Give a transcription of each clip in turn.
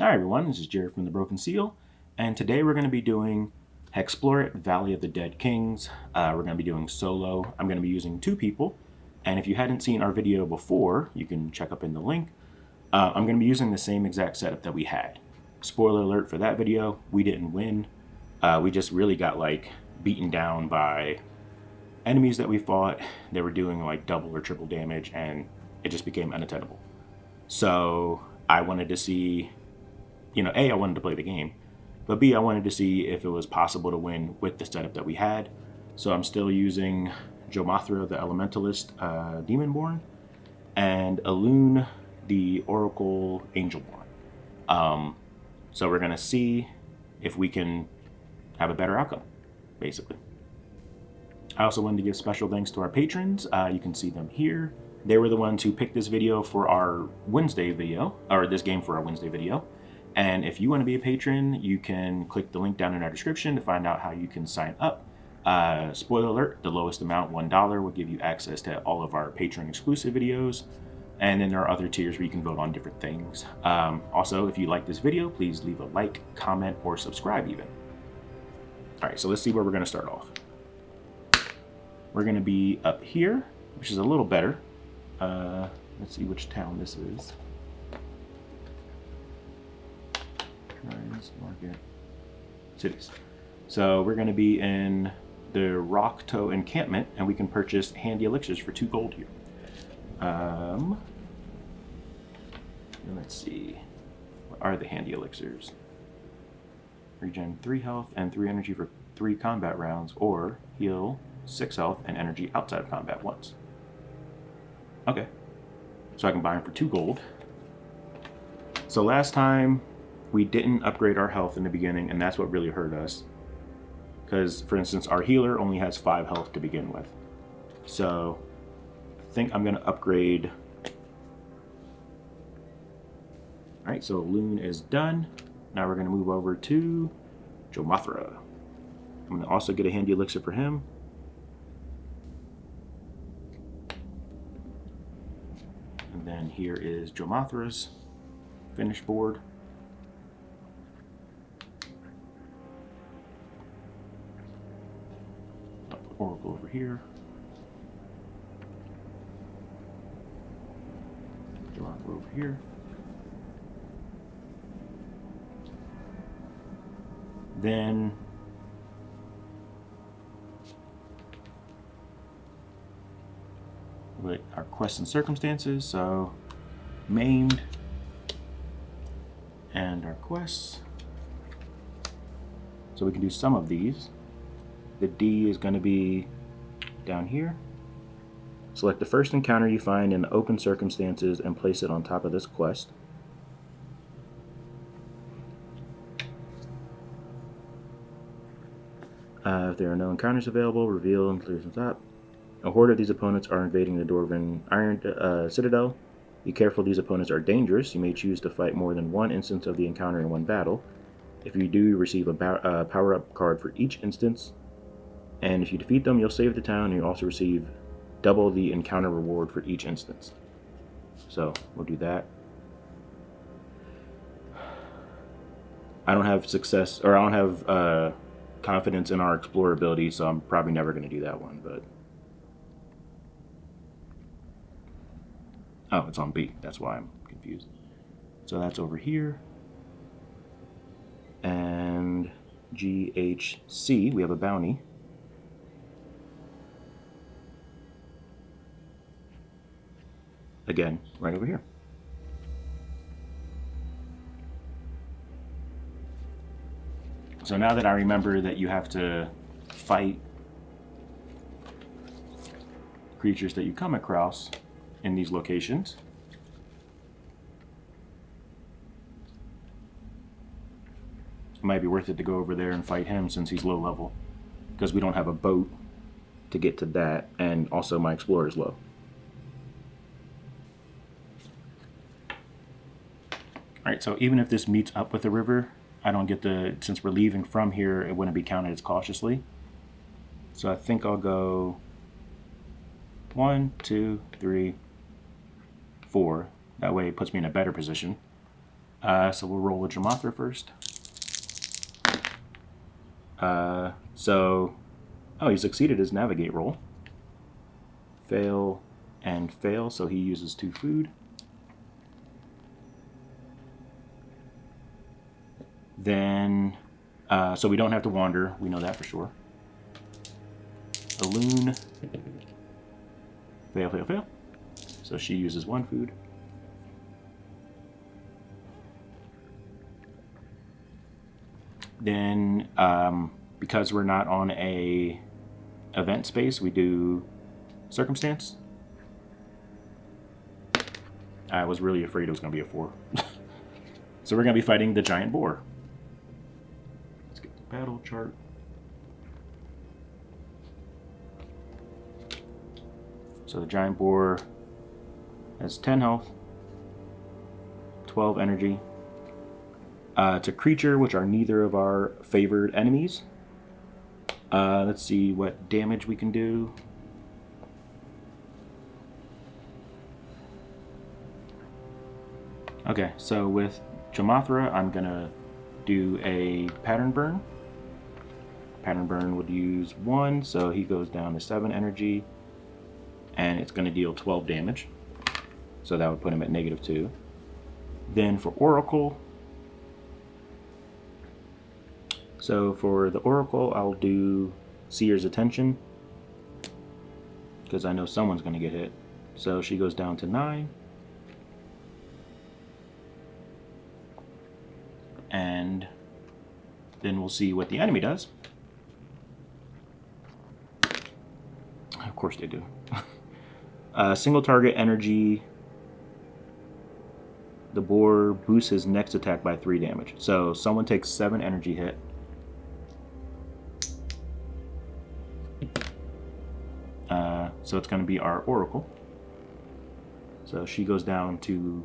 Hi everyone, this is Jared from the Broken Seal, and today we're going to be doing HEXPlore Valley of the Dead Kings. We're going to be doing solo. I'm going to be using 2 people, and if you hadn't seen our video before, you can check up in the link. I'm going to be using the same exact setup that we had. Spoiler alert for that video, we didn't win. We just really got beaten down by enemies that we fought. They were doing double or triple damage, and it just became unattainable. So I wanted to see, A, I wanted to play the game, but B, I wanted to see if it was possible to win with the setup that we had. So I'm still using Jomathra, the Elementalist Demonborn, and Alun, the Oracle Angelborn. So we're going to see if we can have a better outcome, basically. I also wanted to give special thanks to our patrons. You can see them here. They were the ones who picked this video for our Wednesday video, or this game for our Wednesday video. And if you want to be a patron, you can click the link down in our description to find out how you can sign up. Spoiler alert, the lowest amount, $1, will give you access to all of our patron exclusive videos. And then there are other tiers where you can vote on different things. Also, if you like this video, please leave a like, comment, or subscribe even. All right, so let's see where we're going to start off. We're going to be up here, which is a little better. Let's see which town this is. Market. Cities. So we're going to be in the Rock Toe encampment, and we can purchase handy elixirs for 2 gold here. Let's see. What are the handy elixirs? Regen 3 health and 3 energy for 3 combat rounds, or heal 6 health and energy outside of combat once. Okay. So I can buy them for 2 gold. So last time we didn't upgrade our health in the beginning, and that's what really hurt us. Because, for instance, our healer only has 5 health to begin with. So I think I'm going to upgrade. Alright, so Loon is done. Now we're going to move over to Jomathra. I'm going to also get a handy elixir for him. And then here is Jomathra's finish board. Oracle over here. Jomathra over here. Then with our quests and circumstances, so maimed and our quests. So we can do some of these. The D is going to be down here. Select the first encounter you find in the open circumstances and place it on top of this quest. If there are no encounters available, reveal and clear the top. A horde of these opponents are invading the Dwarven Iron Citadel. Be careful, these opponents are dangerous. You may choose to fight more than one instance of the encounter in one battle. If you do, you receive a power-up card for each instance. And if you defeat them, you'll save the town, and you also receive double the encounter reward for each instance. So we'll do that. I don't have success, or I don't have confidence in our Explorer ability, so I'm probably never going to do that one. But oh, it's on B. That's why I'm confused. So that's over here. And GHC, we have a bounty. Again, right over here. So now that I remember that you have to fight creatures that you come across in these locations, it might be worth it to go over there and fight him since he's low level, because we don't have a boat to get to that, and also my Explorer is low. Alright, so even if this meets up with the river, I don't get the, since we're leaving from here, it wouldn't be counted as cautiously. So I think I'll go 1, 2, 3, 4. That way it puts me in a better position. So we'll roll with Jamathra first. Oh, he succeeded his navigate roll. Fail and fail, so he uses 2 food. Then, so we don't have to wander, we know that for sure. A loon. Fail, fail, fail. So she uses 1 food. Then, because we're not on a event space, we do circumstance. I was really afraid it was going to be a 4. So we're going to be fighting the giant boar. Let's get the battle chart. So the giant boar has 10 health, 12 energy. It's a creature, which are neither of our favored enemies. Let's see what damage we can do. Okay, so with Jamathra, I'm gonna do a pattern burn. Pattern burn would use 1, so he goes down to 7 energy, and it's gonna deal 12 damage. So that would put him at -2. Then for Oracle, so for the Oracle, I'll do Seer's Attention, because I know someone's gonna get hit. So she goes down to 9. And then we'll see what the enemy does. Of course they do. Single target energy. The boar boosts his next attack by 3 damage. So someone takes 7 energy hit. So it's going to be our Oracle. So she goes down to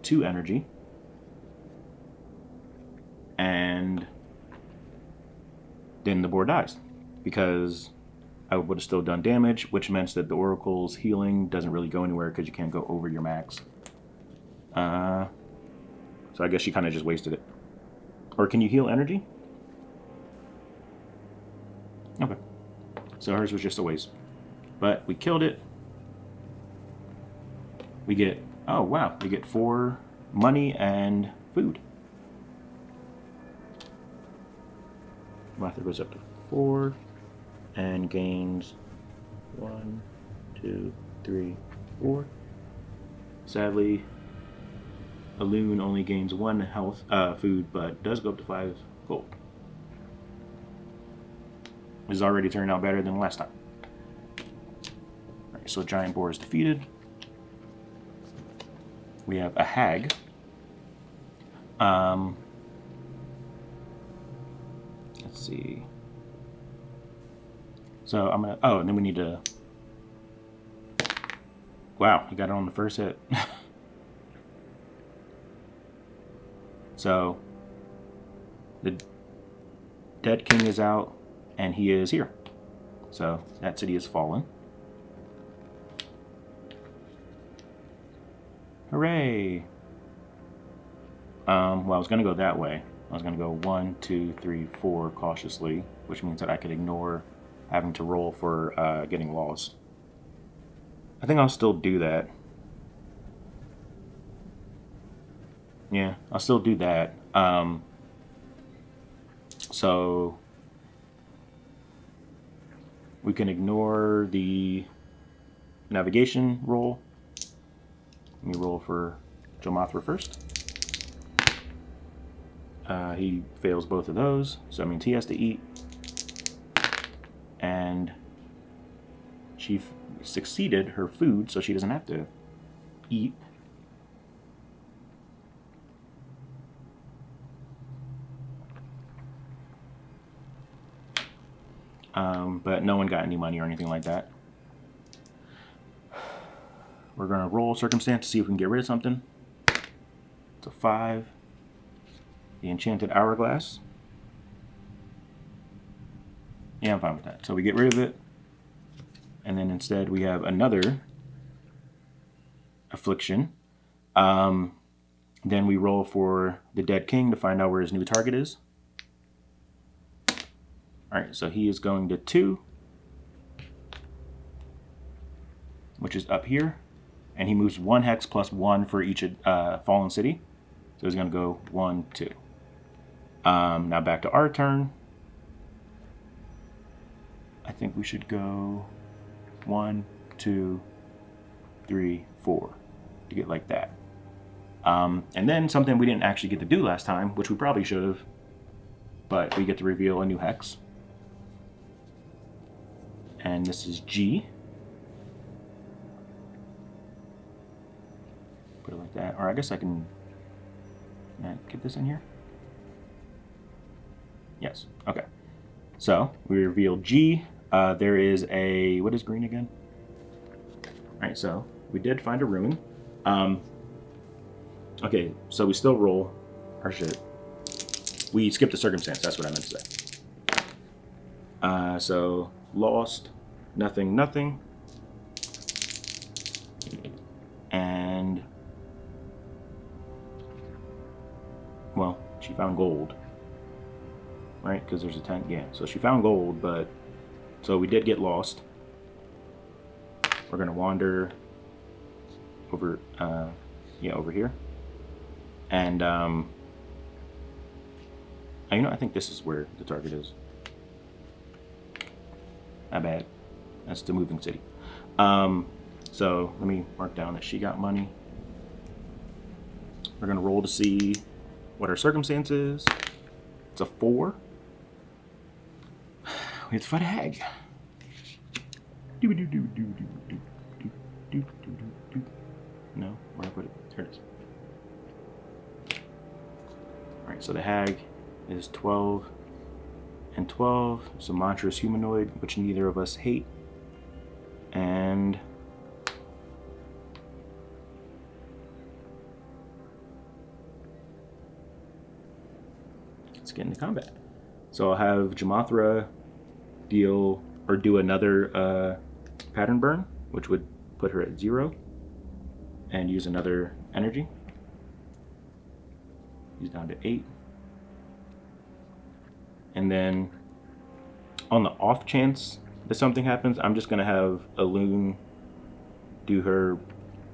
2 energy. And then the boar dies, because I would have still done damage, which meant that the Oracle's healing doesn't really go anywhere because you can't go over your max. So I guess she kind of just wasted it. Or can you heal energy? Okay. So hers was just a waste. But we killed it. We get, oh wow, we get 4 money and food. Martha goes up to 4 and gains 1, 2, 3, 4. Sadly, a loon only gains 1 health food, but does go up to 5 gold. This has already turned out better than last time. Alright, so giant boar is defeated. We have a hag. Let's see. So I'm gonna, oh, and then we need to, wow, he got it on the first hit. So the dead king is out and he is here. So that city has fallen. Hooray! Well, I was gonna go that way. I was going to go 1, 2, 3, 4 cautiously, which means that I could ignore having to roll for getting lost. I think I'll still do that. Yeah, I'll still do that. So we can ignore the navigation roll. Let me roll for Jamathra first. He fails both of those, so that means he has to eat. And she succeeded her food, so she doesn't have to eat. But no one got any money or anything like that. We're going to roll circumstance to see if we can get rid of something. It's a 5. The enchanted hourglass. Yeah, I'm fine with that. So we get rid of it. And then instead we have another affliction. Then we roll for the dead king to find out where his new target is. All right, so he is going to 2, which is up here. And he moves 1 hex plus 1 for each fallen city. So he's going to go 1, 2. Now back to our turn. I think we should go 1, 2, 3, 4 to get like that. And then something we didn't actually get to do last time, which we probably should have, but we get to reveal a new hex. And this is G. Put it like that. Or I guess can I get this in here? Yes. Okay. So we reveal G. There is a, what is green again? All right, so we did find a rune. Okay, so we still roll our shit. We skipped a circumstance, that's what I meant to say. So lost, nothing, nothing. And, well, she found gold. Right, because there's a 10, yeah. So she found gold, but, so we did get lost. We're gonna wander over, over here. And, you know, I think this is where the target is. Not bad. That's the moving city. So let me mark down that she got money. We're gonna roll to see what our circumstance is. It's a 4. We have to fight a hag. No, where I put it? There it is. Alright, so the hag is 12 and 12. It's a monstrous humanoid, which neither of us hate. And let's get into combat. So I'll have Jamathra do another pattern burn, which would put her at 0, and use another energy. He's down to 8. And then on the off chance that something happens, I'm just gonna have Elune do her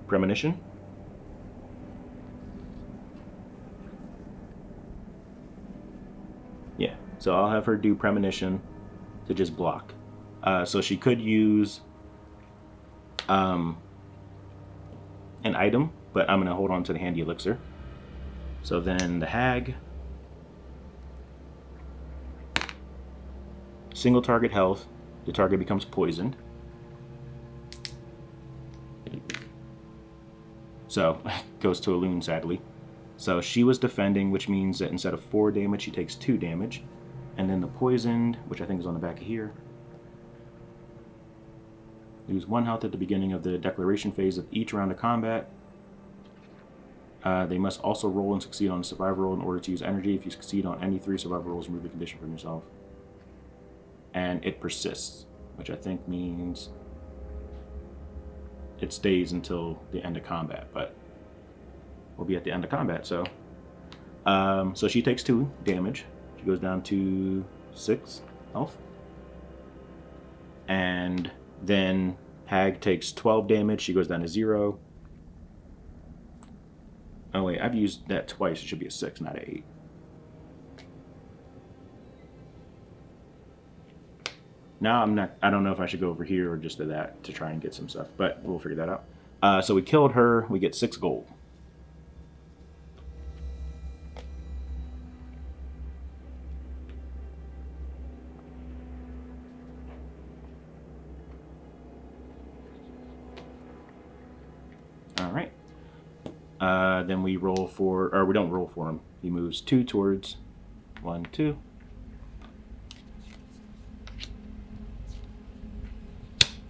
premonition. Yeah, so I'll have her do premonition to just block. So she could use an item, but I'm gonna hold on to the handy elixir. So then the hag, single target health, the target becomes poisoned. So goes to Elune, sadly. So she was defending, which means that instead of 4 damage, she takes 2 damage. And then the poisoned, which I think is on the back of here, lose 1 health at the beginning of the declaration phase of each round of combat. They must also roll and succeed on a survival roll in order to use energy. If you succeed on any 3 survival rolls, remove the condition from yourself. And it persists, which I think means it stays until the end of combat, but we'll be at the end of combat. So so she takes 2 damage. She goes down to 6 health. And then hag takes 12 damage. She goes down to 0. Oh wait, I've used that twice. It should be a 6, not an 8. Now I don't know if I should go over here or just to that to try and get some stuff, but we'll figure that out. So we killed her, we get 6 gold. All right. Then we roll for, or we don't roll for him. He moves 2 towards 1, 2.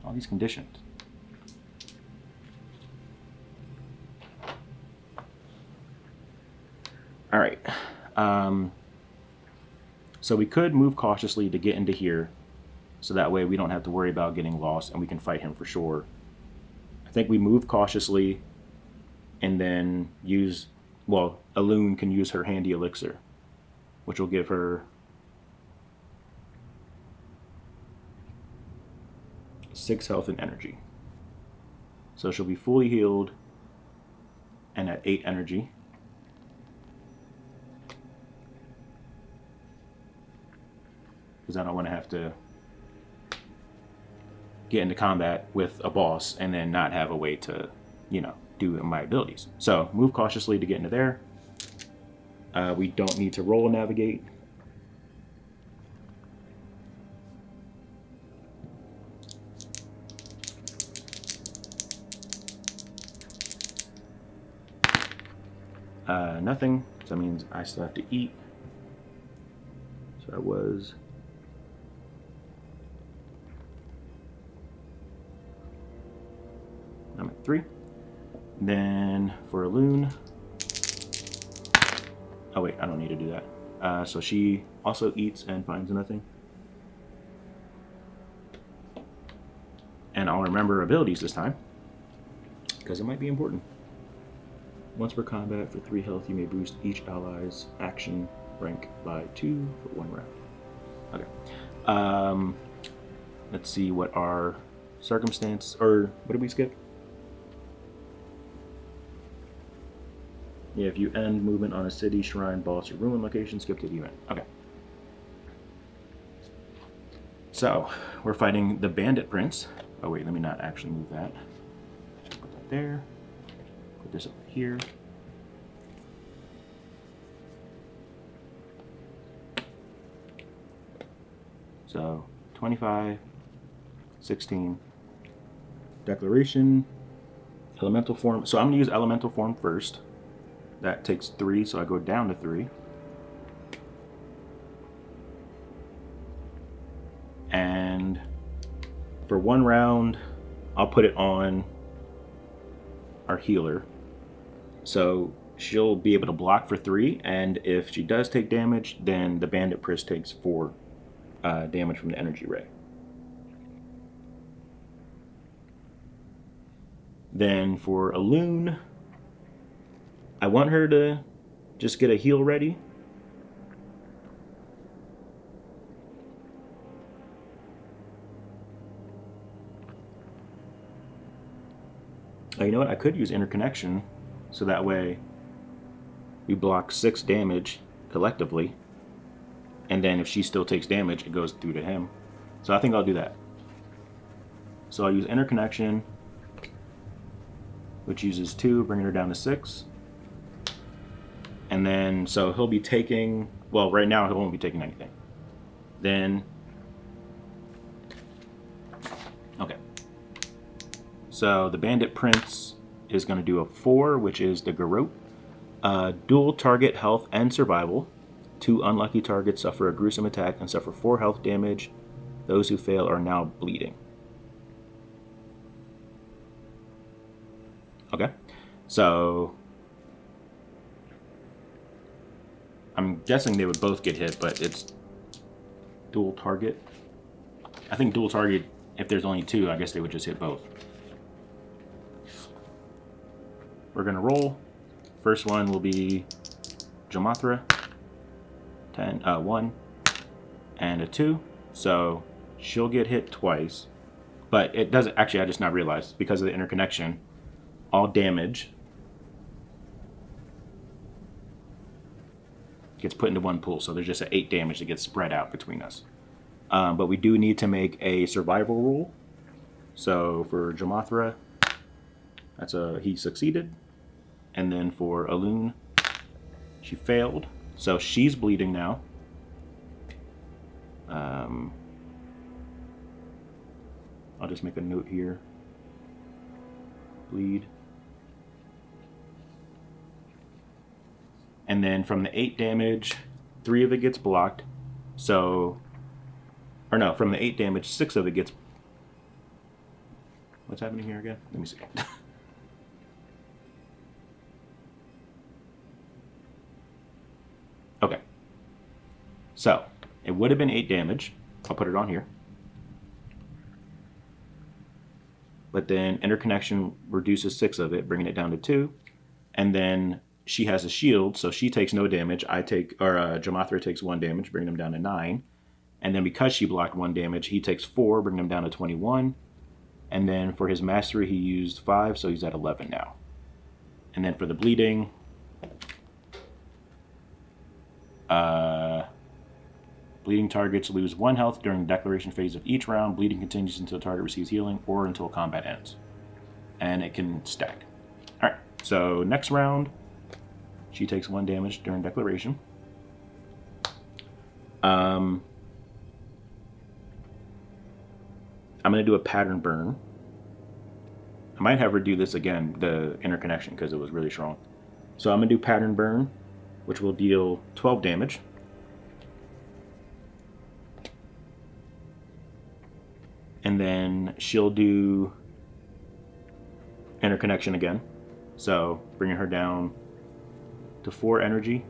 All these conditions. All right. So we could move cautiously to get into here, so that way we don't have to worry about getting lost and we can fight him for sure. I think we move cautiously and then use well, Elune can use her handy elixir, which will give her 6 health and energy. So she'll be fully healed and at 8 energy. Because I don't want to have to get into combat with a boss and then not have a way to, you know, do my abilities. So move cautiously to get into there. We don't need to roll navigate. Nothing, so that means I still have to eat. So I was I'm at 3. Then for Elune, oh wait, I don't need to do that. So she also eats and finds nothing. And I'll remember abilities this time, because it might be important. Once per combat, for 3 health, you may boost each ally's action rank by 2 for 1 round. Okay. Let's see what our circumstance, or what did we skip? Yeah, if you end movement on a city, shrine, boss, or ruin location, skip to the event. Okay. So, we're fighting the Bandit Prince. Oh wait, let me not actually move that. Put that there. Put this over here. So, 25, 16, declaration, elemental form. So I'm gonna use elemental form first. That takes 3, so I go down to 3. And for 1 round, I'll put it on our healer. So she'll be able to block for 3, and if she does take damage, then the Bandit Prince takes 4 damage from the energy ray. Then for Elune, I want her to just get a heal ready. Oh, you know what? I could use interconnection, so that way we block 6 damage collectively, and then if she still takes damage, it goes through to him. So I think I'll do that. So I'll use interconnection, which uses 2, bringing her down to 6. And then, so he'll be taking, well, right now he won't be taking anything. Then, okay. So the Bandit Prince is going to do a 4, which is the Garrote. Dual target health and survival. 2 unlucky targets suffer a gruesome attack and suffer 4 health damage. Those who fail are now bleeding. Okay, so I'm guessing they would both get hit, but it's dual target. I think dual target, if there's only 2, I guess they would just hit both. We're gonna roll. First one will be Jomathra. 1 and a 2. So she'll get hit twice, but it doesn't, actually I just not realized, because of the interconnection, all damage gets put into one pool. So there's just an 8 damage that gets spread out between us. But we do need to make a survival roll. So for Jomathra, that's he succeeded. And then for Elune, she failed. So she's bleeding now. I'll just make a note here. Bleed. And then from the 8 damage, 3 of it gets blocked. So, or no, from the 8 damage, 6 of it gets... What's happening here again? Let me see. Okay. So, it would have been 8 damage. I'll put it on here. But then interconnection reduces 6 of it, bringing it down to 2. And then she has a shield, so she takes no damage. Jamathra takes 1 damage, bringing him down to 9. And then because she blocked 1 damage, he takes 4, bringing him down to 21. And then for his mastery, he used 5, so he's at 11 now. And then for the bleeding, bleeding targets lose 1 health during the declaration phase of each round. Bleeding continues until the target receives healing or until combat ends. And it can stack. Alright, so next round, she takes 1 damage during declaration. I'm going to do a pattern burn. I might have her do this again, the interconnection, because it was really strong. So I'm going to do pattern burn, which will deal 12 damage. And then she'll do interconnection again. So bringing her down to 4 energy.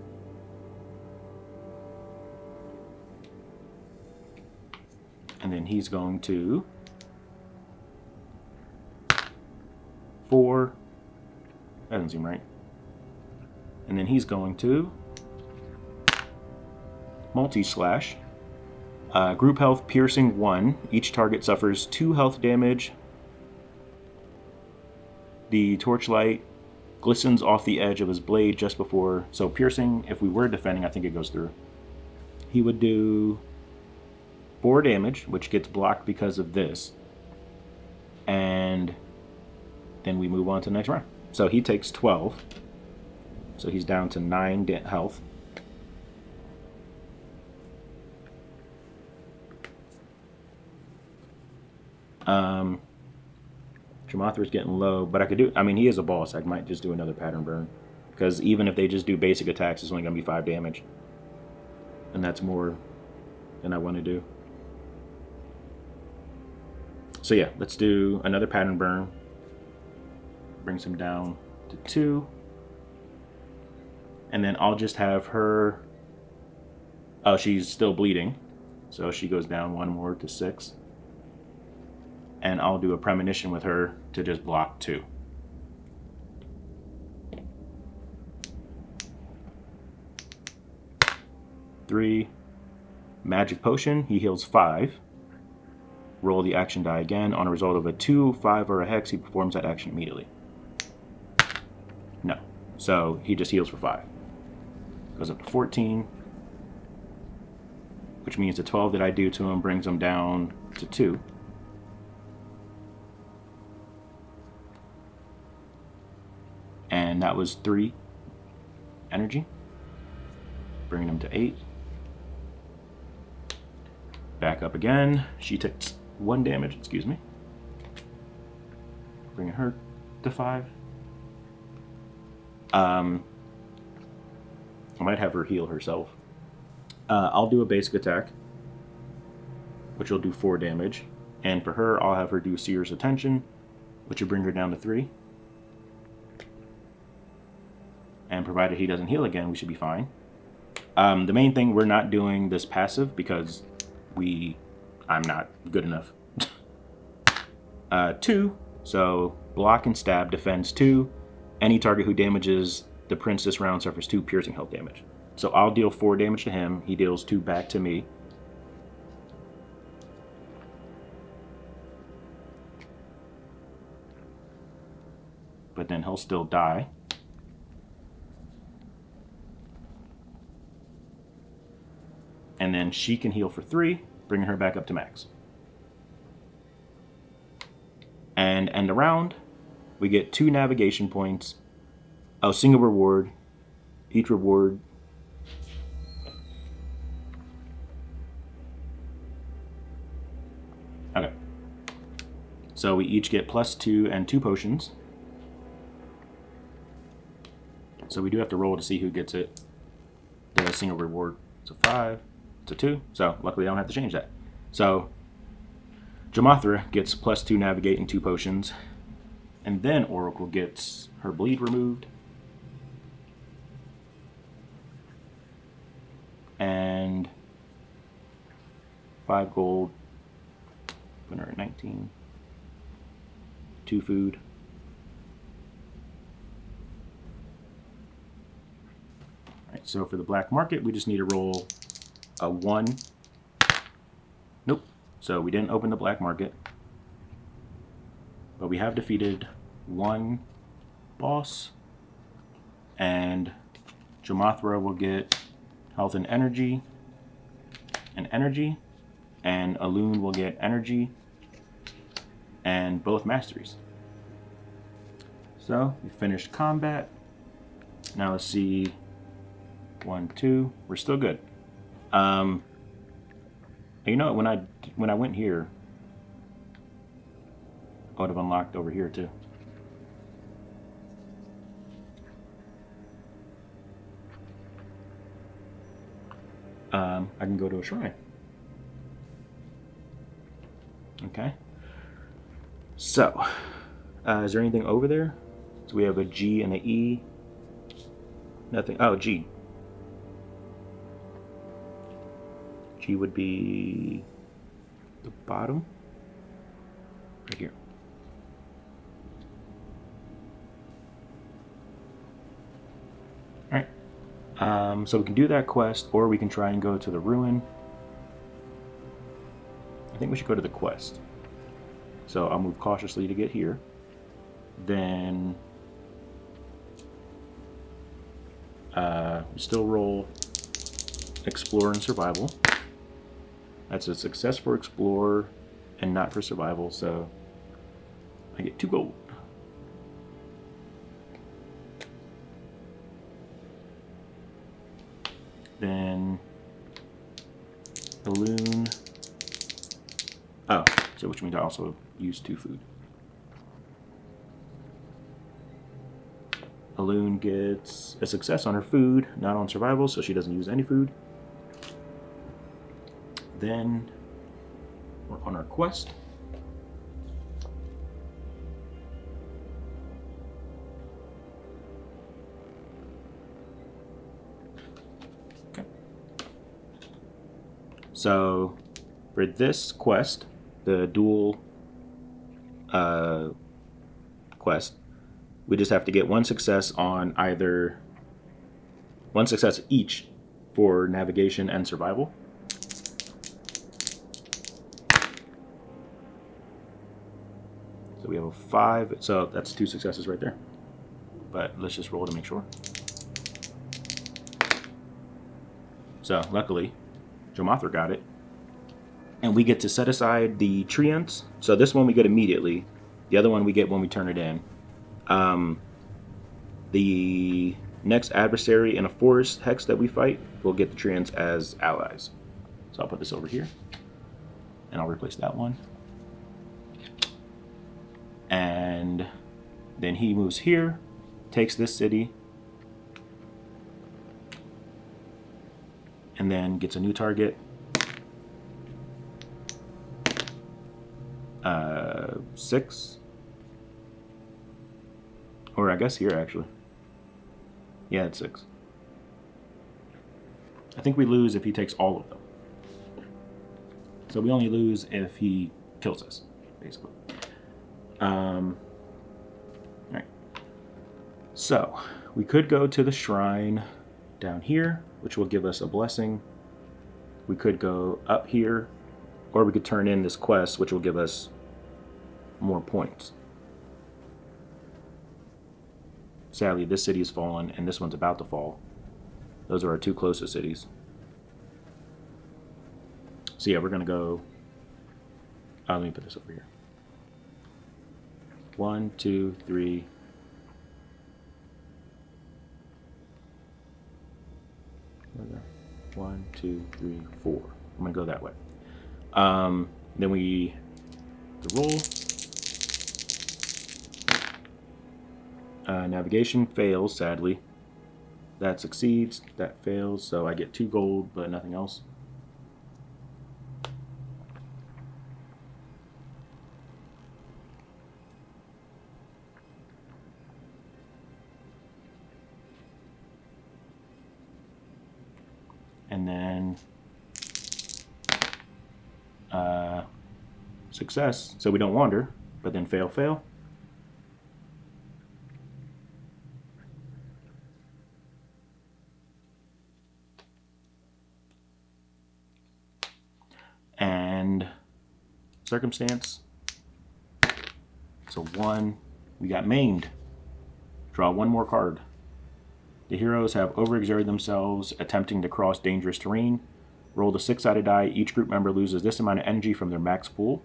And then he's going to 4. That doesn't seem right. And then he's going to multi-slash. Group health piercing 1. Each target suffers 2 health damage. The torchlight glistens off the edge of his blade just before. So piercing, if we were defending, I think it goes through. He would do 4 damage, which gets blocked because of this. And then we move on to the next round. So he takes 12. So he's down to 9 health. Jamathra's getting low, but he is a boss. I might just do another pattern burn. Because even if they just do basic attacks, it's only going to be 5 damage. And that's more than I want to do. So yeah, let's do another pattern burn. Brings him down to 2. And then I'll just have her... Oh, she's still bleeding. So she goes down 1 more to 6. And I'll do a premonition with her to just block 2. Three. Magic potion. He heals 5. Roll the action die again. On a result of a 2, 5, or a hex, he performs that action immediately. No. So he just heals for 5. Goes up to 14. Which means the 12 that I do to him brings him down to 2. And that was 3 energy. Bringing him to 8. Back up again. She takes 1 damage, excuse me. Bringing her to 5. I might have her heal herself. I'll do a basic attack, which will do 4 damage. And for her, I'll have her do Seer's Attention, which will bring her down to 3. And provided he doesn't heal again, we should be fine. The main thing, we're not doing this passive because I'm not good enough. 2, so block and stab defends 2. Any target who damages the prince this round suffers 2 piercing health damage. So I'll deal 4 damage to him. He deals 2 back to me. But then he'll still die. And then she can heal for 3, bringing her back up to max. And end the round. We get 2 navigation points. A single reward. Each reward. Okay. So we each get +2 and 2 potions. So we do have to roll to see who gets it. The single reward. So 5 to 2. So luckily I don't have to change that. So Jamathra gets +2 navigate and 2 potions. And then Oracle gets her bleed removed. And 5 gold. Put her at 19. 2 food. so for the black market, we just need to roll a 1. Nope. So we didn't open the black market. But we have defeated 1 boss. And Jomathra will get health and energy. And Alun will get energy. And both masteries. So we finished combat. Now let's see. 1, 2. We're still good. You know what? When I went here, I would have unlocked over here too. I can go to a shrine. Okay. So, is there anything over there? So we have a G and an E. Nothing. Oh, G. G would be the bottom. Right here. Alright. So we can do that quest, or we can try and go to the ruin. I think we should go to the quest. So I'll move cautiously to get here. Then still roll explore and survival. That's a success for explore and not for survival, so I get 2 gold. Then balloon. Oh, so which means I also use 2 food. Alun gets a success on her food, not on survival, so she doesn't use any food. Then we're on our quest. Okay. So for this quest, the dual quest, we just have to get 1 success on either 1 success each for navigation and survival. So we have a 5, so that's 2 successes right there. But let's just roll to make sure. So luckily, Jomathra got it. And we get to set aside the treants. So this one we get immediately. The other one we get when we turn it in. The next adversary in a forest hex that we fight will get the treants as allies. So I'll put this over here. And I'll replace that one. And then he moves here, takes this city, and then gets a new target. 6. Or I guess here actually. Yeah, it's 6. I think we lose if he takes all of them. So we only lose if he kills us, basically. Alright. So we could go to the shrine down here, which will give us a blessing. We could go up here, or we could turn in this quest, which will give us more points. Sadly, this city has fallen, and this one's about to fall. Those are our 2 closest cities. So yeah, we're gonna go. Let me put this over here. 1, 2, 3. 1, 2, 3, 4. I'm gonna go that way. Then we roll. Navigation fails, sadly. That succeeds, that fails, so I get 2 gold, but nothing else. And then success, so we don't wander, but then fail, fail. circumstance. So 1, we got maimed. Draw 1 more card. The heroes have overexerted themselves attempting to cross dangerous terrain. Roll the 6-sided die. Each group member loses this amount of energy from their max pool.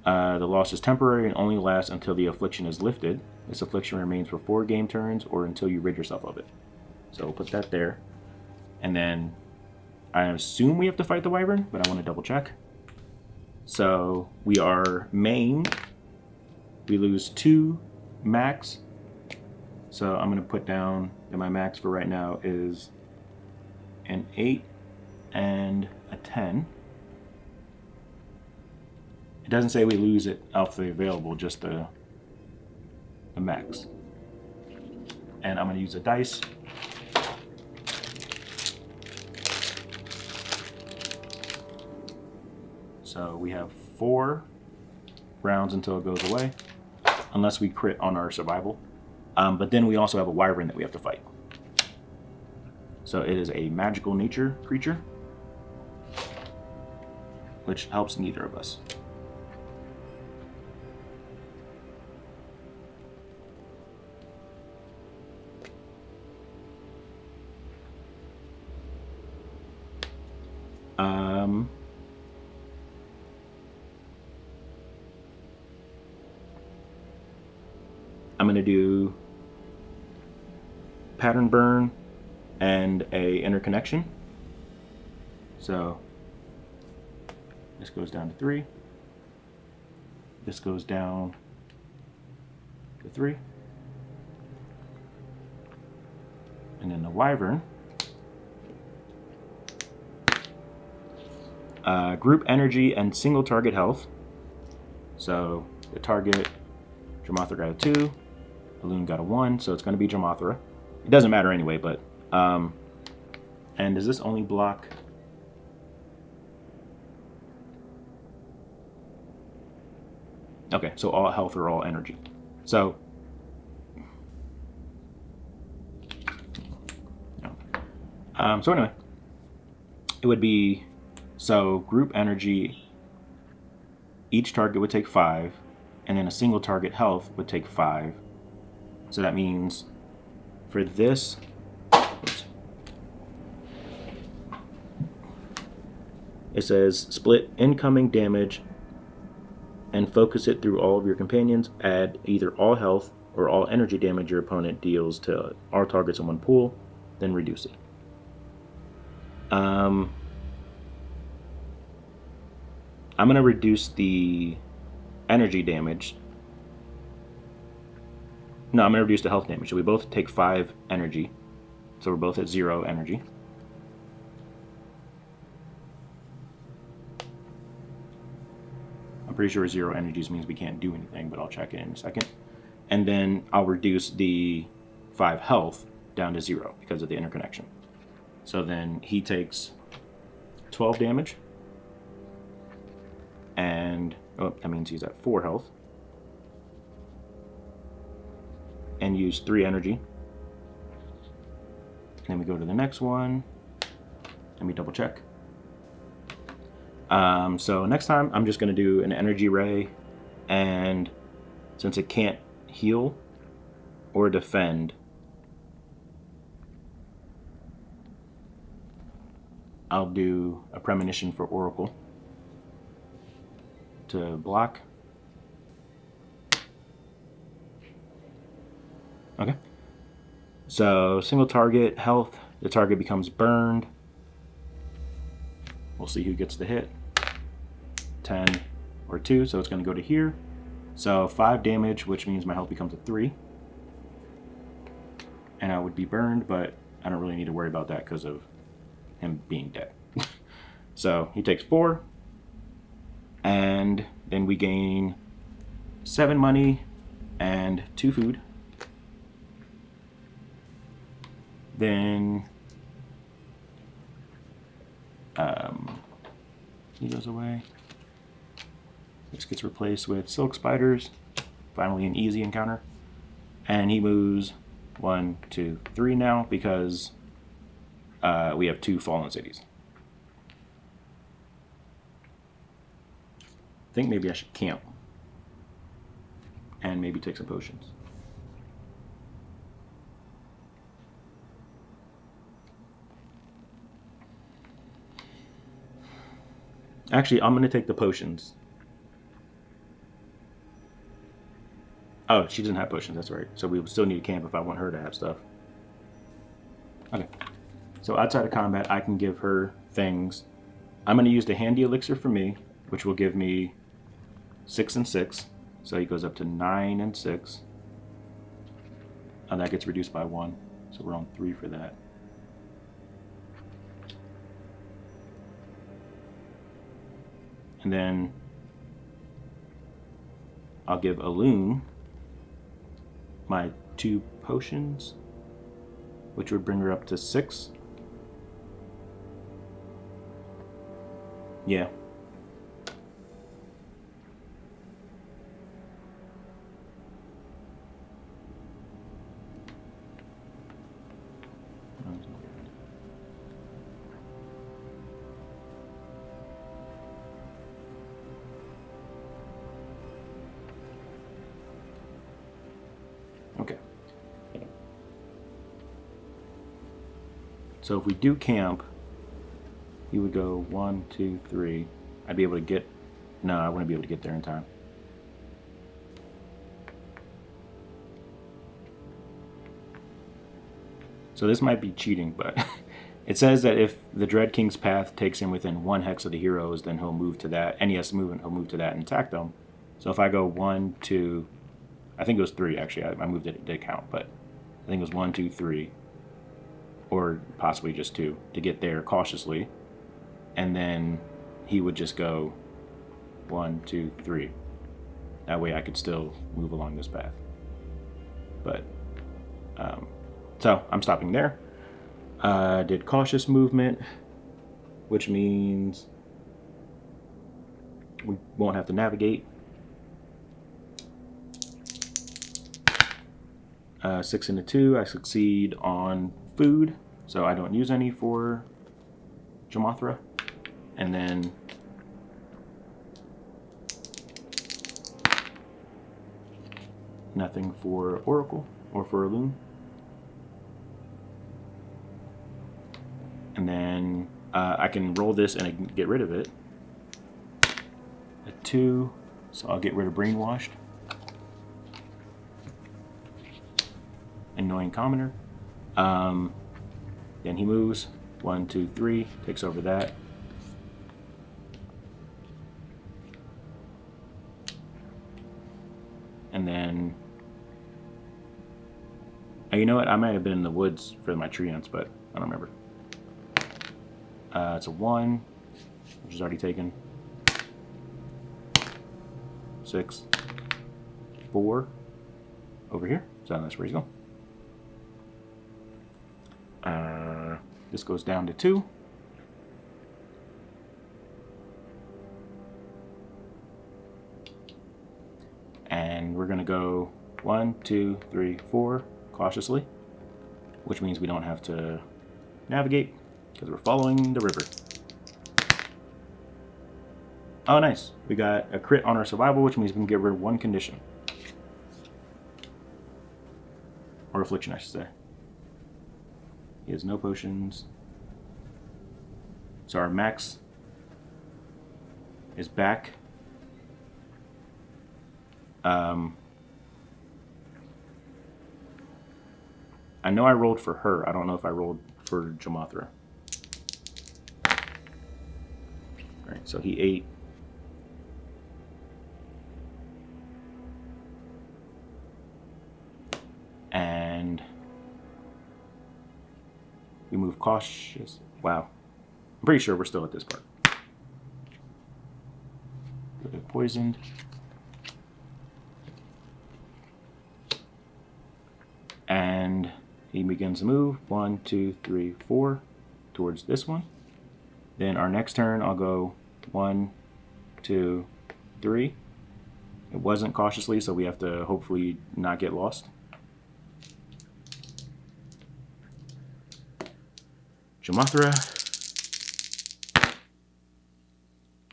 The loss is temporary and only lasts until the affliction is lifted. This affliction remains for 4 game turns or until you rid yourself of it. So we'll put that there. And then I assume we have to fight the wyvern, but I want to double check. So we are maimed. We lose 2 max. So I'm going to put down that my max for right now is an 8 and a 10. It doesn't say we lose it off the available, just the max. And I'm going to use a dice. So we have 4 rounds until it goes away, unless we crit on our survival. But then we also have a wyvern that we have to fight. So it is a magical nature creature, which helps neither of us. I'm going to do pattern burn and a interconnection. So this goes down to 3. This goes down to 3. And then the wyvern. Group energy and single target health. So the target, Jamothra got a 2, Balloon got a 1, so it's going to be Jamothra. It doesn't matter anyway, but and does this only block? Okay, so all health or all energy. So no. So anyway, it would be, so group energy, each target would take 5, and then a single target health would take 5. So that means for this, it says split incoming damage and focus it through all of your companions. Add either all health or all energy damage your opponent deals to all targets in one pool, then reduce it. I'm going to reduce the energy damage. No, I'm going to reduce the health damage. So we both take 5 energy. So we're both at 0 energy. I'm pretty sure 0 energies means we can't do anything, but I'll check it in a second. And then I'll reduce the 5 health down to 0 because of the interconnection. So then he takes 12 damage. And that means he's at 4 health. And use 3 energy. Then we go to the next one. Let me double check. So next time I'm just going to do an energy ray, and since it can't heal or defend, I'll do a premonition for Oracle to block. Okay. So single target health, the target becomes burned. We'll see who gets the hit. 10 or 2, so it's going to go to here. So 5 damage, which means my health becomes a 3. And I would be burned, but I don't really need to worry about that because of him being dead. So he takes 4. And then we gain 7 money and 2 food. Then he goes away. This gets replaced with Silk Spiders. Finally an easy encounter. And he moves 1, 2, 3 now because we have 2 fallen cities. think maybe I should camp. And maybe take some potions. Actually, I'm going to take the potions. Oh, she doesn't have potions, that's right. So we would still need to camp if I want her to have stuff. Okay. So outside of combat, I can give her things. I'm going to use the handy elixir for me, which will give me 6 and 6. So he goes up to 9 and 6. And that gets reduced by 1. So we're on 3 for that. And then I'll give Alun my 2 potions, which would bring her up to 6. Yeah. Okay. So if we do camp, he would go 1, 2, 3. I'd be able to get... No, I wouldn't be able to get there in time. So this might be cheating, but it says that if the Dread King's path takes him within 1 hex of the heroes, then he'll move to that. And he has to move, and he'll move to that and attack them. So if I go 1, 2... I think it was 3, actually. I moved it, it did count, but I think it was 1, 2, 3. Or possibly just 2, to get there cautiously. And then he would just go 1, 2, 3. That way I could still move along this path. But, so I'm stopping there. Did cautious movement, which means we won't have to navigate. 6 and a 2, I succeed on food, so I don't use any for Jamothra. And then nothing for Oracle or for Alun. And then I can roll this and I can get rid of it. A 2, so I'll get rid of Brainwashed. Annoying Commoner. Then he moves 1, 2, 3, takes over that. And then, you know what? I might have been in the woods for my treants, but I don't remember. It's a 1, which is already taken. 6, 4, over here. So that's where he's going. This goes down to 2. And we're going to go 1, 2, 3, 4 cautiously, which means we don't have to navigate because we're following the river. Oh, nice. We got a crit on our survival, which means we can get rid of 1 condition. Or affliction, I should say. He has no potions. So our max is back. I know I rolled for her. I don't know if I rolled for Jamothra. Alright, so he ate. And we move cautious. Wow. I'm pretty sure we're still at this part. Poisoned. And he begins to move 1, 2, 3, 4 towards this one. Then our next turn, I'll go 1, 2, 3. It wasn't cautiously, so we have to hopefully not get lost. Jamothra.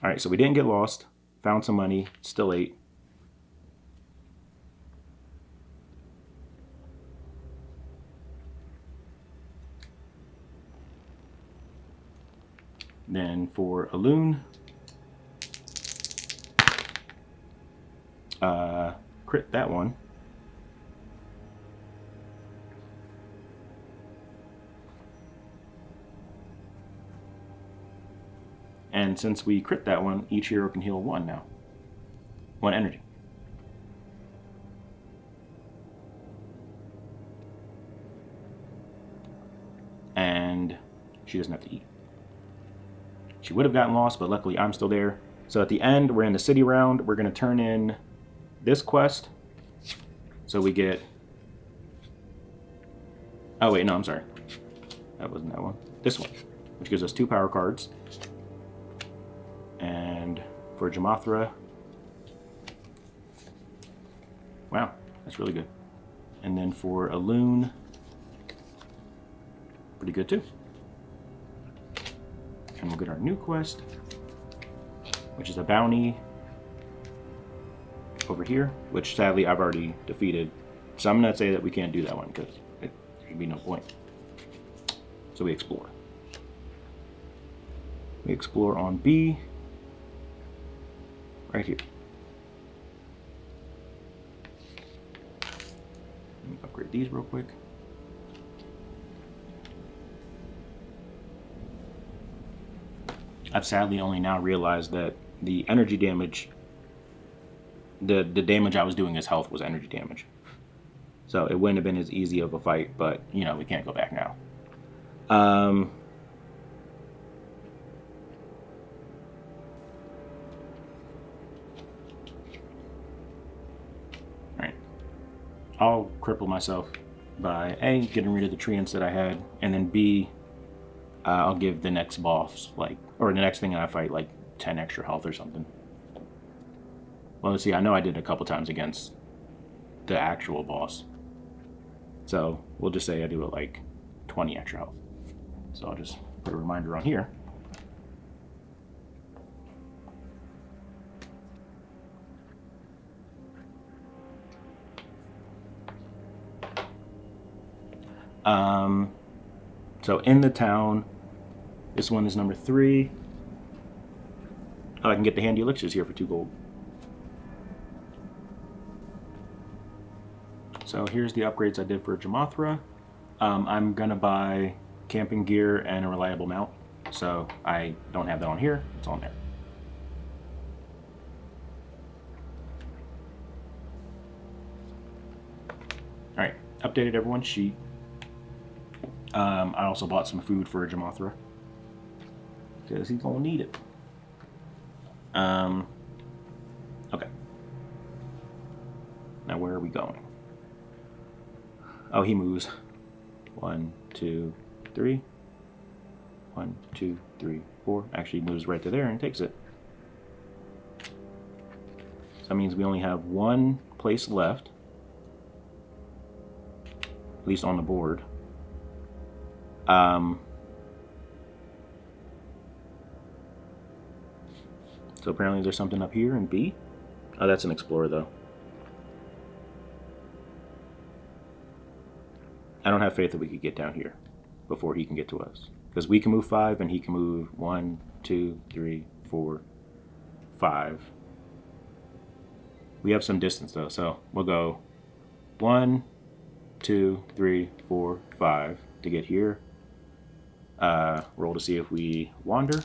Alright, so we didn't get lost. Found some money, still 8. Then for a loon, crit that one. And since we crit that one, each hero can heal 1 now. 1 energy. And she doesn't have to eat. She would have gotten lost, but luckily I'm still there. So at the end, we're in the city round. We're going to turn in this quest. So we get... Oh, wait, no, I'm sorry. That wasn't that one. This one, which gives us 2 power cards. And for Jamathra... Wow, that's really good. And then for a loon... Pretty good, too. And we'll get our new quest, which is a bounty over here, which sadly I've already defeated. So I'm going to say that we can't do that one because there should be no point. So we explore. We explore on B, right here. Let me upgrade these real quick. I've sadly only now realized that the energy damage, the damage I was doing as health was energy damage. So it wouldn't have been as easy of a fight, but, you know, we can't go back now. Alright. I'll cripple myself by A, getting rid of the treants that I had, and then B, I'll give the next boss, like, or the next thing I fight, like 10 extra health or something. Well, let's see, I know I did a couple times against the actual boss. So we'll just say I do it like 20 extra health. So I'll just put a reminder on here. So in the town, this one is number 3. Oh, I can get the handy elixirs here for 2 gold. So here's the upgrades I did for Jamathra. I'm gonna buy camping gear and a reliable mount. So I don't have that on here, it's on there. All right, updated everyone's sheet. I also bought some food for Jamathra because he's gonna need it. Okay. Now where are we going? Oh, he moves. 1, 2, 3. 1, 2, 3, 4. Actually moves right to there and takes it. So that means we only have 1 place left, at least on the board. So apparently there's something up here in B. Oh, that's an explorer though. I don't have faith that we could get down here before he can get to us. Because we can move 5 and he can move 1, 2, 3, 4, 5. We have some distance though, so we'll go 1, 2, 3, 4, 5 to get here. Roll to see if we wander.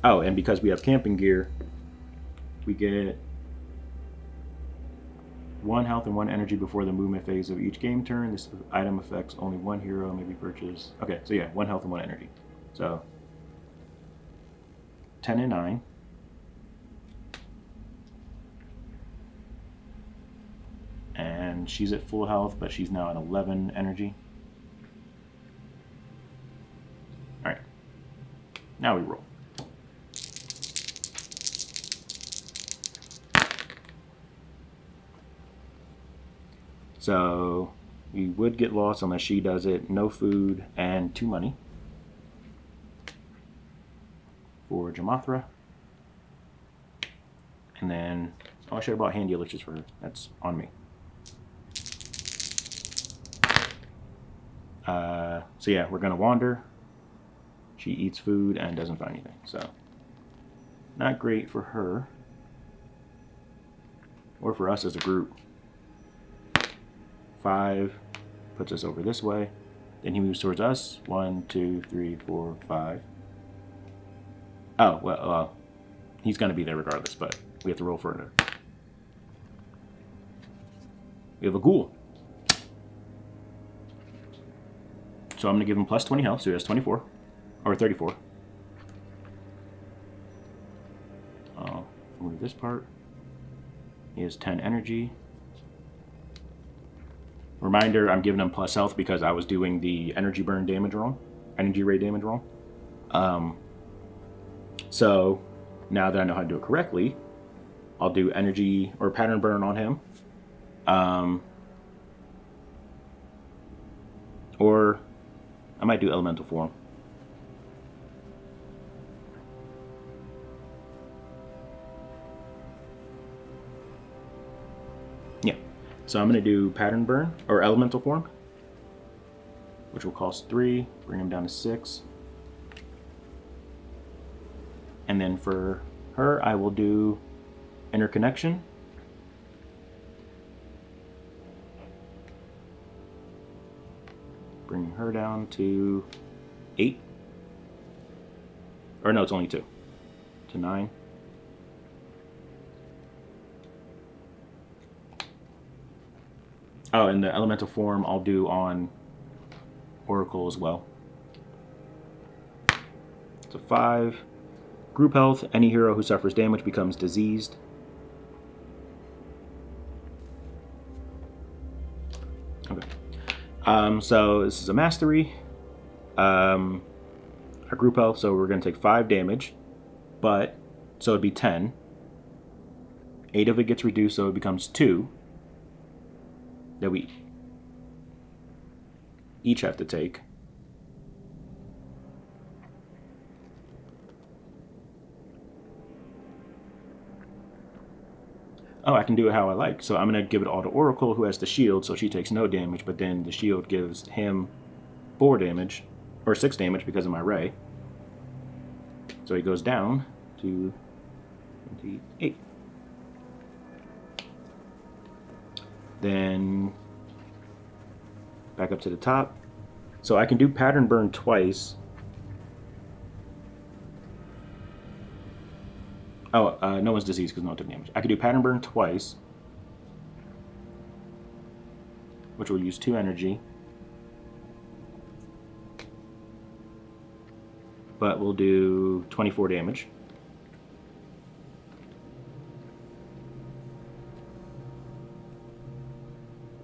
Oh, and because we have camping gear, we get 1 health and 1 energy before the movement phase of each game turn. This item affects only 1 hero, may be purchased. Okay, so yeah, 1 health and 1 energy. So 10 and 9. And she's at full health, but she's now at 11 energy. Alright. Now we roll. So we would get lost unless she does it. No food and 2 money for Jamathra. And then, oh, I should have bought hand dealers just for her. That's on me. So yeah, we're gonna wander. She eats food and doesn't find anything, so not great for her or for us as a group. 5 puts us over this way. Then he moves towards us. 1, 2, 3, 4, 5. Oh, well, he's gonna be there regardless, but we have to roll for it. We have a ghoul. So I'm gonna give him plus 20 health, so he has 24. Or 34. I'll remove this part. He has 10 energy. Reminder, I'm giving him plus health because I was doing the energy burn damage wrong. Energy ray damage wrong. So now that I know how to do it correctly, I'll do energy or pattern burn on him. Or I might do elemental form. Yeah, so I'm going to do pattern burn or elemental form, which will cost 3, bring him down to 6. And then for her, I will do interconnection. Bring her down to 8. Or no, it's only 2. To 9. Oh, and the elemental form I'll do on Oracle as well. So 5. Group health, any hero who suffers damage becomes diseased. Okay. So this is a mastery. Our group health, so we're going to take 5 damage, but, so it'd be 10. 8 of it gets reduced, so it becomes 2 that we each have to take. Oh, I can do it how I like. So I'm going to give it all to Oracle, who has the shield, so she takes no damage, but then the shield gives him 4 damage, or 6 damage because of my ray. So he goes down to 28. Then back up to the top. So I can do pattern burn twice. Oh, no one's diseased because no one took damage. I could do pattern burn twice, which will use 2 energy. But we'll do 24 damage.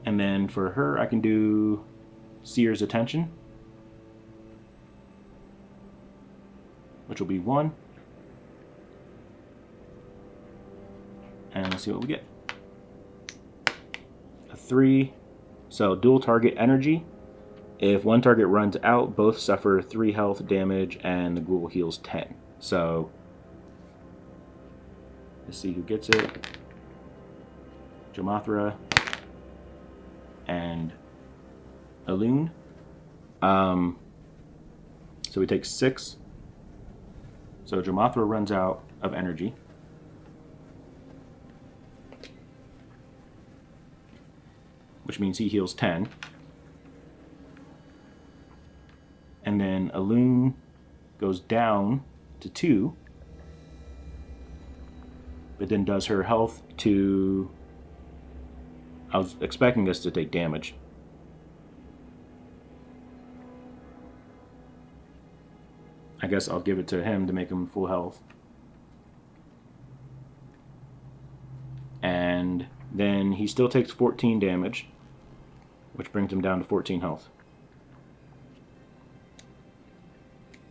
And then for her, I can do Seer's Attention, which will be 1. And let's see what we get. A 3. So dual target energy. If one target runs out, both suffer 3 health damage and the ghoul heals 10. So let's see who gets it. Jomathra and Alun. So we take 6. So Jomathra runs out of energy. Which means he heals 10. And then Alun goes down to 2. But then does her health to... I was expecting us to take damage. I guess I'll give it to him to make him full health. And then he still takes 14 damage, which brings him down to 14 health.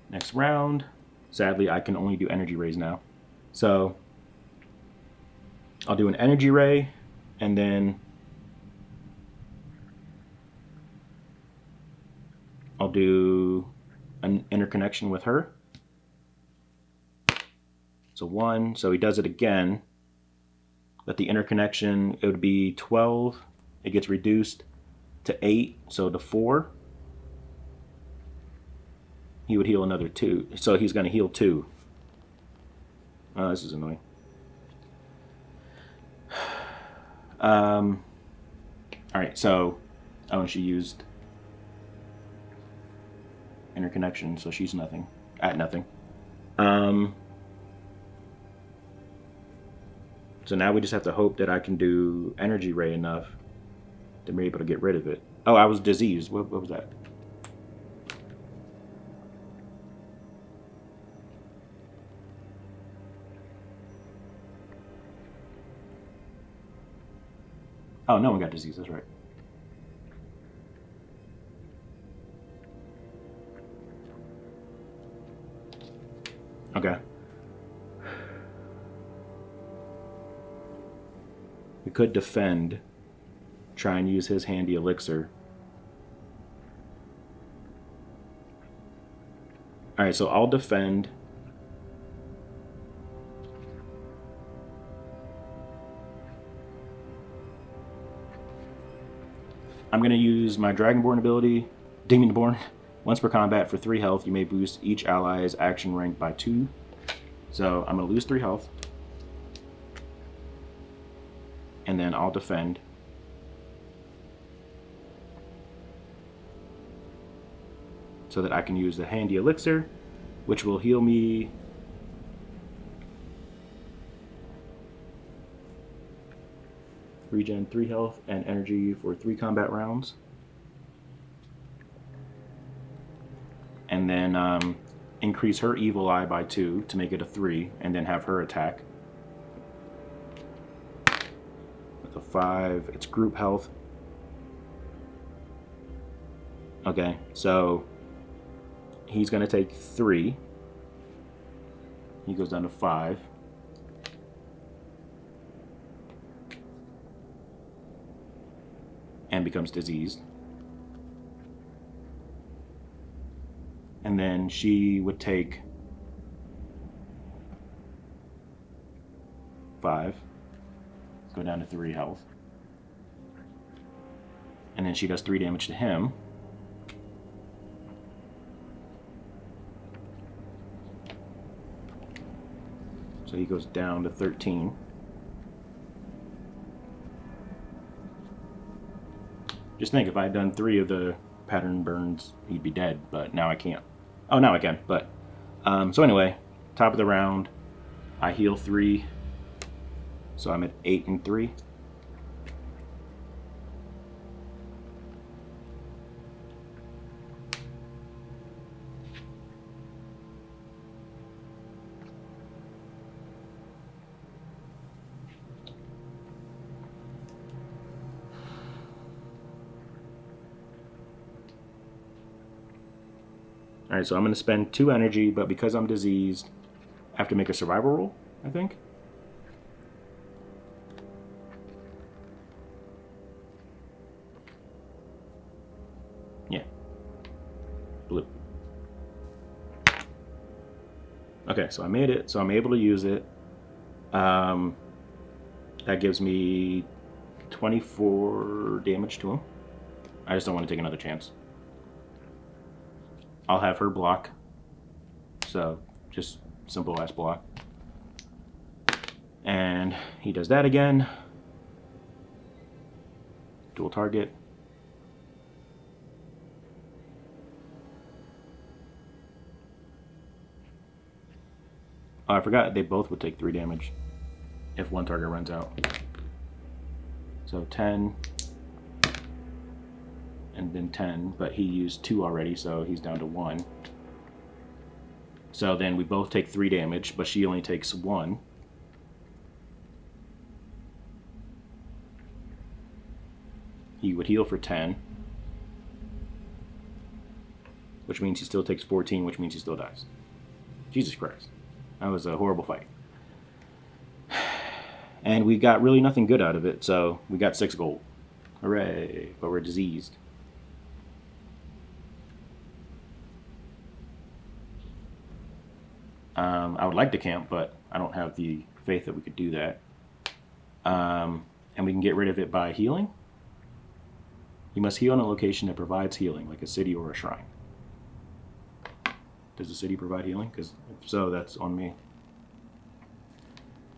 Next round. Sadly, I can only do energy rays now. So I'll do an energy ray, and then I'll do an interconnection with her. So 1, so he does it again. But the interconnection, it would be 12. It gets reduced to 8, so to 4. He would heal another 2. So he's going to heal 2. Oh, this is annoying. All right, so, oh, and she used interconnection, so she's nothing, at nothing. So now we just have to hope that I can do energy ray enough to be able to get rid of it. Oh, I was diseased. What was that? Oh, no one got disease. That's right. Okay. We could defend, try and use his handy elixir. Alright, so I'll defend. I'm going to use my Dragonborn ability, Demonborn. Once per combat for 3 health, you may boost each ally's action rank by 2. So I'm going to lose 3 health. And then I'll defend. So that I can use the handy elixir, which will heal me regen 3 health and energy for 3 combat rounds. And then increase her evil eye by 2 to make it a 3, and then have her attack. With a 5, it's group health. Okay, so he's going to take 3. He goes down to 5. And becomes diseased. And then she would take 5. Go down to 3 health. And then she does 3 damage to him. So he goes down to 13. Just think, if I had done 3 of the pattern burns, he'd be dead, but now I can't. Oh, now I can, but... so anyway, top of the round, I heal 3. So I'm at 8 and 3. Alright, so I'm going to spend 2 energy, but because I'm diseased, I have to make a survival roll, I think. Yeah. Blue. Okay, so I made it, so I'm able to use it. That gives me 24 damage to him. I just don't want to take another chance. I'll have her block. So, just simple ass block. And he does that again. Dual target. Oh, I forgot they both would take 3 damage if one target runs out. So 10. And then 10, but he used 2 already, so he's down to 1. So then we both take 3 damage, but she only takes 1. He would heal for 10, which means he still takes 14, which means he still dies. Jesus Christ. That was a horrible fight. And we got really nothing good out of it, so we got 6 gold. Hooray, but we're diseased. I would like to camp, but I don't have the faith that we could do that. And we can get rid of it by healing. You must heal in a location that provides healing, like a city or a shrine. Does the city provide healing? Because if so, that's on me.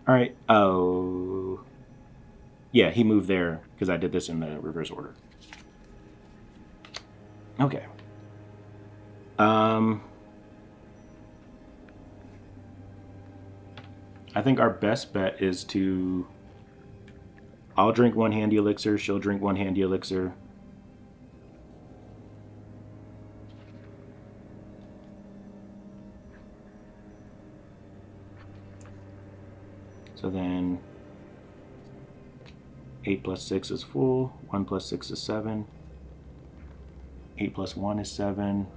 All right. Oh, yeah, he moved there because I did this in the reverse order. Okay. I think our best bet is to... I'll drink one handy elixir, she'll drink one handy elixir. So then 8 plus 6 is full, 1 plus 6 is 7, 8 plus 1 is 7,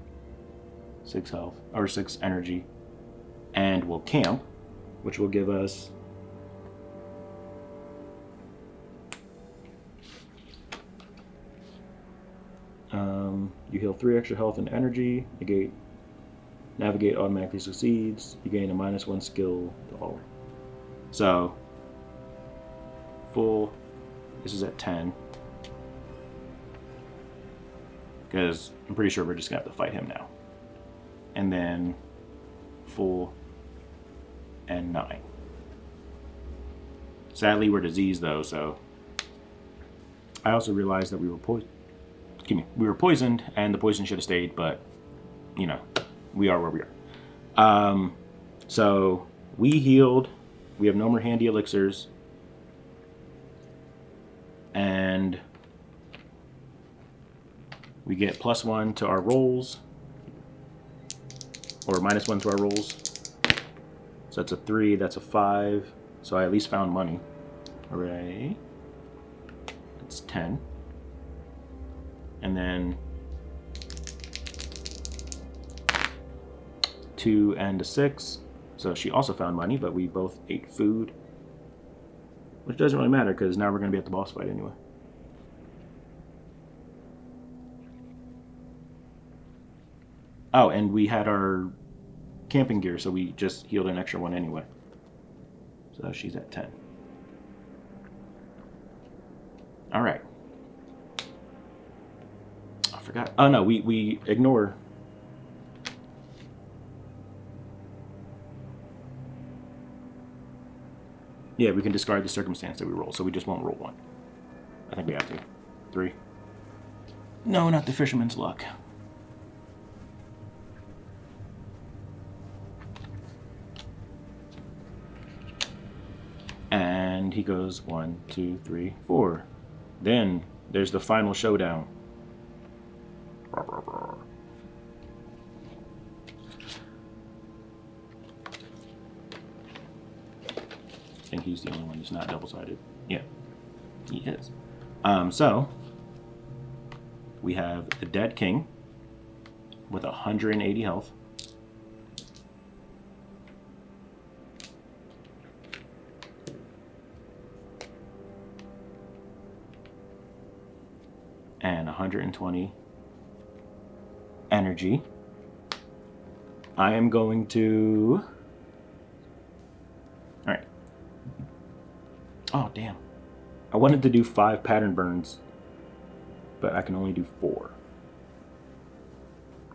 6 health, or 6 energy. And we'll camp, which will give us you heal 3 extra health and energy, navigate automatically succeeds, you gain a -1 skill to all. So, full, this is at 10. Because I'm pretty sure we're just going to have to fight him now. And then full and 9. Sadly, we're diseased though, so I also realized that we were poisoned, and the poison should have stayed, but you know, we are where we are. So we healed. We have no more handy elixirs, and we get +1 to our rolls, or -1 to our rolls. So that's a 3, that's a 5. So I at least found money. Hooray. That's 10. And then 2 and a 6. So she also found money, but we both ate food. Which doesn't really matter, because now we're going to be at the boss fight anyway. Oh, and we had our camping gear, so we just healed an extra 1 anyway. So she's at 10. All right. I forgot. Oh, no, we ignore. Yeah, we can discard the circumstance that we roll, so we just won't roll 1. I think we have to. 3. No, not the fisherman's luck. And he goes 1, 2, 3, 4. Then there's the final showdown. I think he's the only one who's not double-sided. Yeah, he is. So we have the Dead King with 180 health. And 120 energy. I am going to... Alright. Oh, damn. I wanted to do 5 pattern burns, but I can only do 4.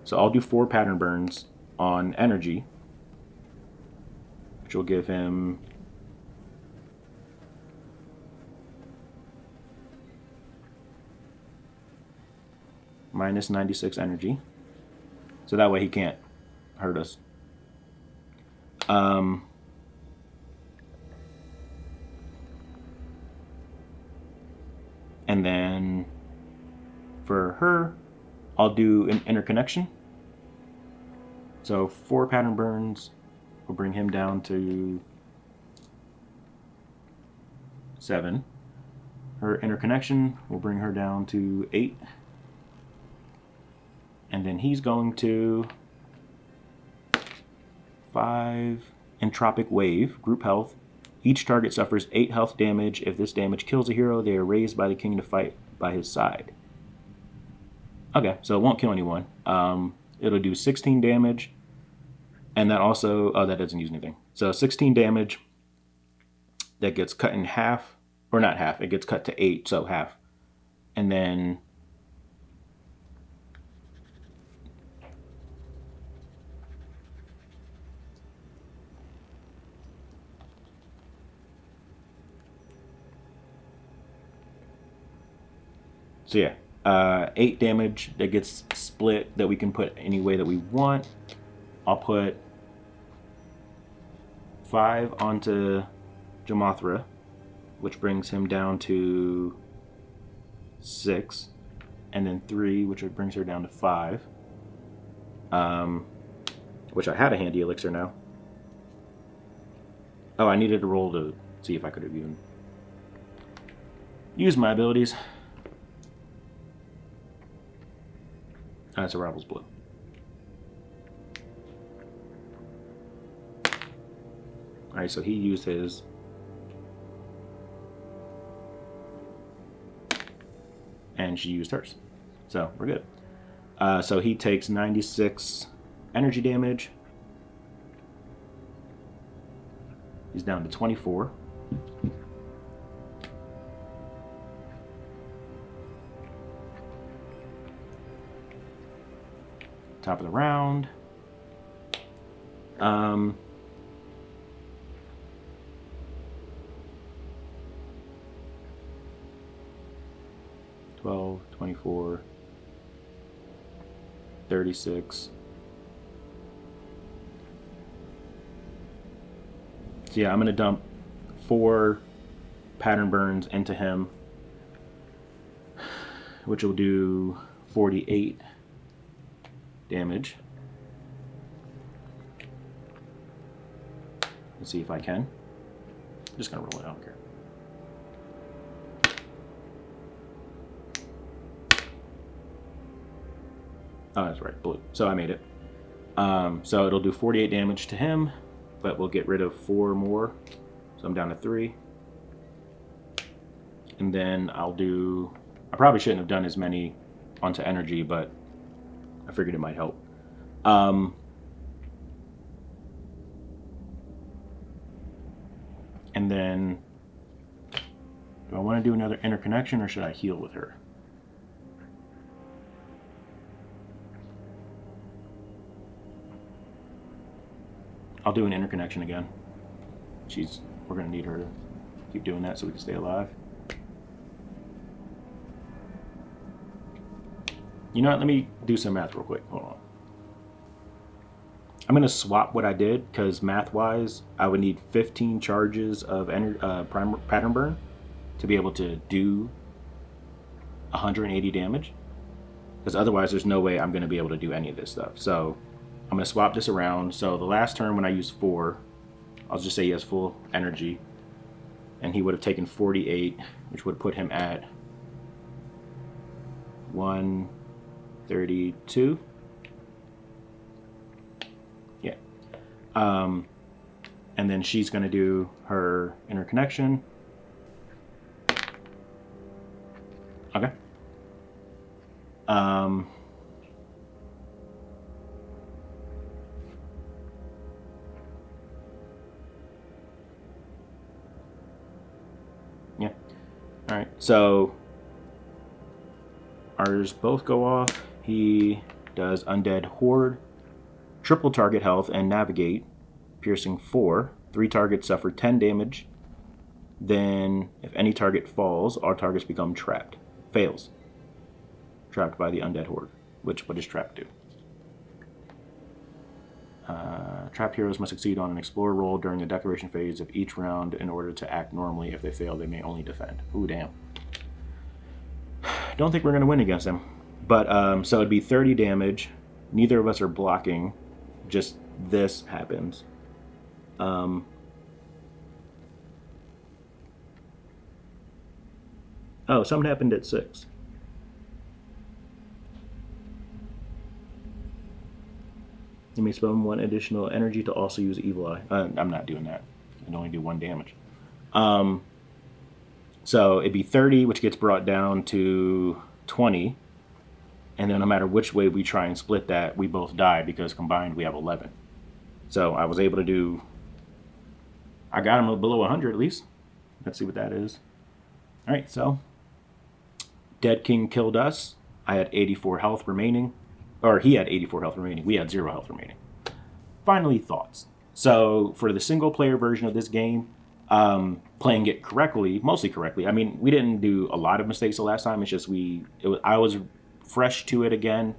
So I'll do 4 pattern burns on energy, which will give him... -96 energy. So that way he can't hurt us. And then for her, I'll do an interconnection. So 4 pattern burns will bring him down to 7. Her interconnection will bring her down to 8. And then he's going to 5 entropic wave, group health. Each target suffers 8 health damage. If this damage kills a hero, they are raised by the king to fight by his side. Okay, so it won't kill anyone. It'll do 16 damage. And that also, oh, that doesn't use anything. So 16 damage that gets cut in half or not half, it gets cut to 8, so half. And then so yeah, 8 damage that gets split that we can put any way that we want. I'll put 5 onto Jamothra, which brings him down to 6, and then 3, which brings her down to 5. Which I had a handy elixir now. Oh, I needed to roll to see if I could have even used my abilities. That's a Ravel's Blue. Alright, so he used his. And she used hers. So we're good. So he takes 96 energy damage. He's down to 24. Top of the round. 12, 24, 36. So yeah, I'm going to dump 4 pattern burns into him, which will do 48 damage. Let's see if I can. I'm just going to roll it, I don't care. Oh, that's right, blue. So I made it. So it'll do 48 damage to him, but we'll get rid of 4 more. So I'm down to 3. And then I probably shouldn't have done as many onto energy, but I figured it might help. And then, do I want to do another interconnection or should I heal with her? I'll do an interconnection again. We're gonna need her to keep doing that so we can stay alive. You know what, let me do some math real quick, hold on. I'm gonna swap what I did, because math-wise, I would need 15 charges of pattern burn to be able to do 180 damage. Because otherwise, there's no way I'm gonna be able to do any of this stuff. So I'm gonna swap this around. So the last turn when I used 4, I'll just say he has full energy, and he would have taken 48, which would put him at 132. Yeah. And then she's gonna do her interconnection. Okay. Yeah. All right. So ours both go off. He does Undead Horde, triple target health, and navigate, piercing 4. 3 targets suffer 10 damage. Then, if any target falls, all targets become trapped. Fails. Trapped by the Undead Horde. What does trap do? Trapped heroes must succeed on an explore roll during the decoration phase of each round in order to act normally. If they fail, they may only defend. Ooh, damn. Don't think we're going to win against them. But, so it'd be 30 damage. Neither of us are blocking. Just this happens. Oh, something happened at 6. You may spend 1 additional energy to also use Evil Eye. I'm not doing that. I can only do 1 damage. So it'd be 30, which gets brought down to 20. And then no matter which way we try and split that, we both die because combined we have 11. So I was able to I got him below 100 at least. Let's see what that is. All right, so Dead King killed us. I had 84 health remaining, or he had 84 health remaining. We had 0 health remaining. Finally, thoughts. So for the single player version of this game, playing it correctly, mostly correctly. I mean, we didn't do a lot of mistakes the last time. It's just I was fresh to it again.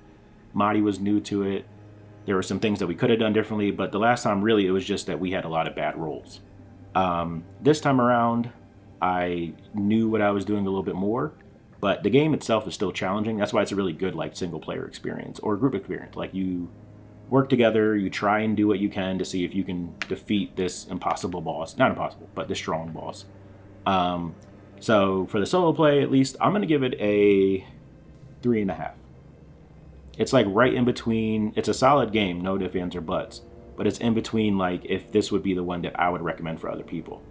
Madi was new to it. There were some things that we could have done differently, but the last time really it was just that we had a lot of bad rolls. This time around, I knew what I was doing a little bit more, but the game itself is still challenging. That's why it's a really good like single player experience or group experience. Like you work together, you try and do what you can to see if you can defeat this impossible boss. Not impossible, but this strong boss. So for the solo play, at least, I'm going to give it a 3.5. It's like right in between. It's a solid game, no ifs, ands, or buts. But it's in between, like, if this would be the one that I would recommend for other people.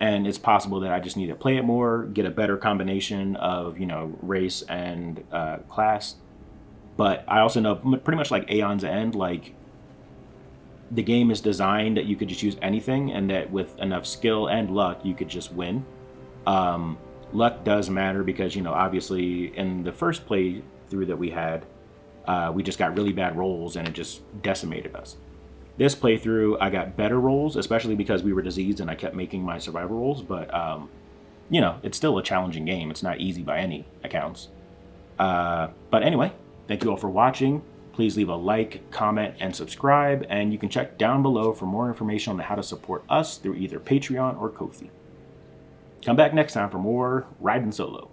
And it's possible that I just need to play it more, get a better combination of, race and class. But I also know pretty much like Aeon's End, like the game is designed that you could just use anything and that with enough skill and luck, you could just win. Luck does matter because, obviously in the first playthrough that we had, we just got really bad rolls and it just decimated us. This playthrough, I got better rolls, especially because we were diseased and I kept making my survival rolls. But, it's still a challenging game. It's not easy by any accounts. But anyway, thank you all for watching. Please leave a like, comment, and subscribe. And you can check down below for more information on how to support us through either Patreon or Ko-fi. Come back next time for more Ridin Solo.